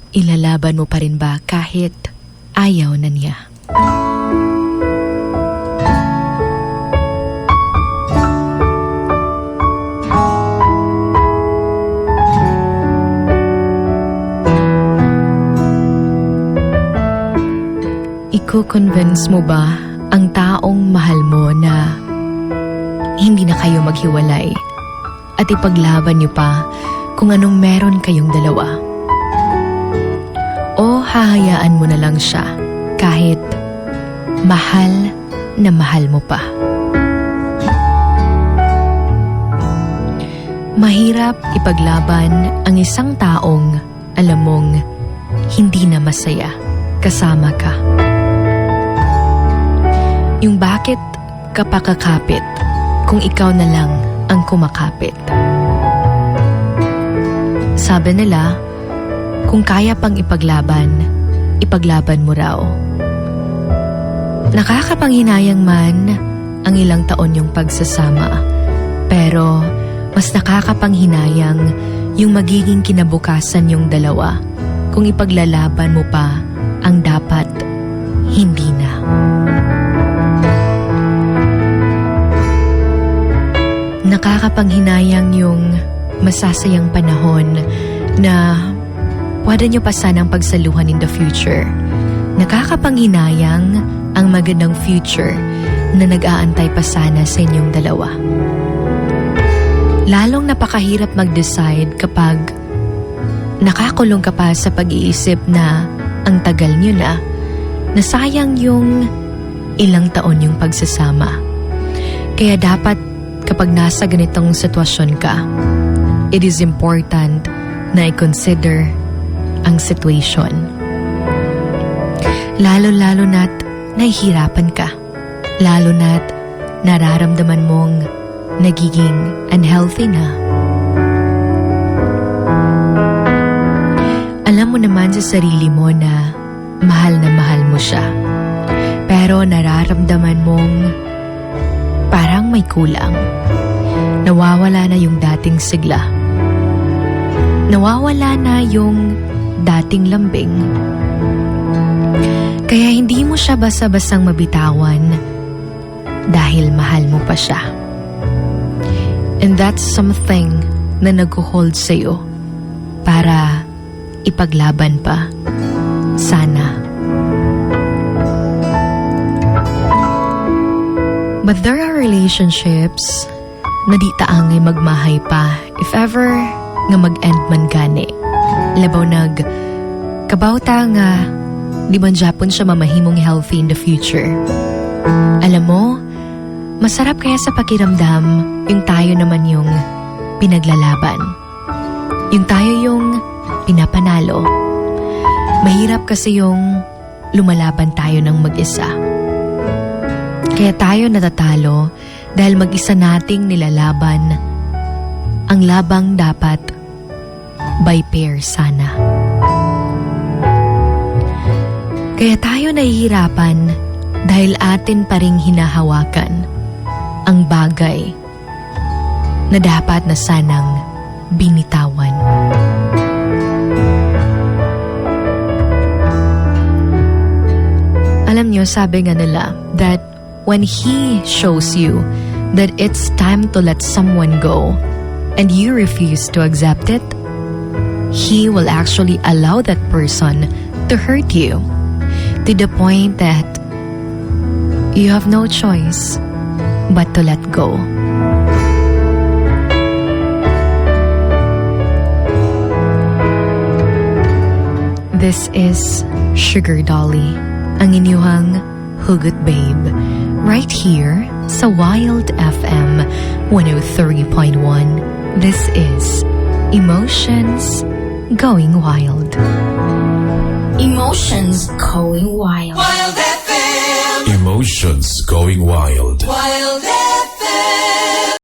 Ilalaban mo pa rin ba kahit ayaw na niya? Iko-convince mo ba ang taong mahal mo na hindi na kayo maghiwalay at ipaglaban niyo pa kung anong meron kayong dalawa? O hahayaan mo na lang siya kahit mahal na mahal mo pa? Mahirap ipaglaban ang isang taong alam mong hindi na masaya kasama ka. Yung bakit ka pa kakapit kung ikaw na lang ang kumakapit. Sabi nila, kung kaya pang ipaglaban, ipaglaban mo raw. Nakakapanghinayang man ang ilang taon yung pagsasama, pero mas nakakapanghinayang yung magiging kinabukasan yung dalawa kung ipaglalaban mo pa ang dapat hindi na. Nakakapanghinayang yung masasayang panahon na pwede nyo pa sanang pagsaluhan in the future. Nakakapanghinayang ang magandang future na nag-aantay pa sana sa inyong dalawa. Lalong napakahirap mag-decide kapag nakakulong ka pa sa pag-iisip na ang tagal nyo na sayang yung ilang taon yung pagsasama. Kaya dapat kapag nasa ganitong sitwasyon ka, it is important na i-consider ang situation. Lalo-lalo na't nahihirapan ka. Lalo na't nararamdaman mong nagiging unhealthy na. Alam mo naman sa sarili mo na mahal mo siya. Pero nararamdaman mong parang may kulang. Nawawala na yung dating sigla. Nawawala na yung dating lambing. Kaya hindi mo siya basta-bastang mabitawan dahil mahal mo pa siya. And that's something na nag-hold sa'yo para ipaglaban pa. Sana. But there are relationships na di taangay magmahay pa if ever nga mag-end man gani. Labaw nag kabawta nga di man Japon siya mamahimong healthy in the future. Alam mo, masarap kaya sa pakiramdam yung tayo naman yung pinaglalaban. Yung tayo yung pinapanalo. Mahirap kasi yung lumalaban tayo ng mag-isa. Kaya tayo natatalo dahil mag-isa nating nilalaban ang labang dapat by pair sana. Kaya tayo nahihirapan dahil atin pa ring hinahawakan ang bagay na dapat na sanang binitawan. Alam niyo, sabi nga nila that when He shows you that it's time to let someone go and you refuse to accept it, He will actually allow that person to hurt you to the point that you have no choice but to let go. This is Sugar Dolly, ang inyong hugot babe, right here sa Wild FM 103.1. This is Emotions Going Wild. Emotions Going Wild. Wild FM. Emotions Going Wild. Wild FM.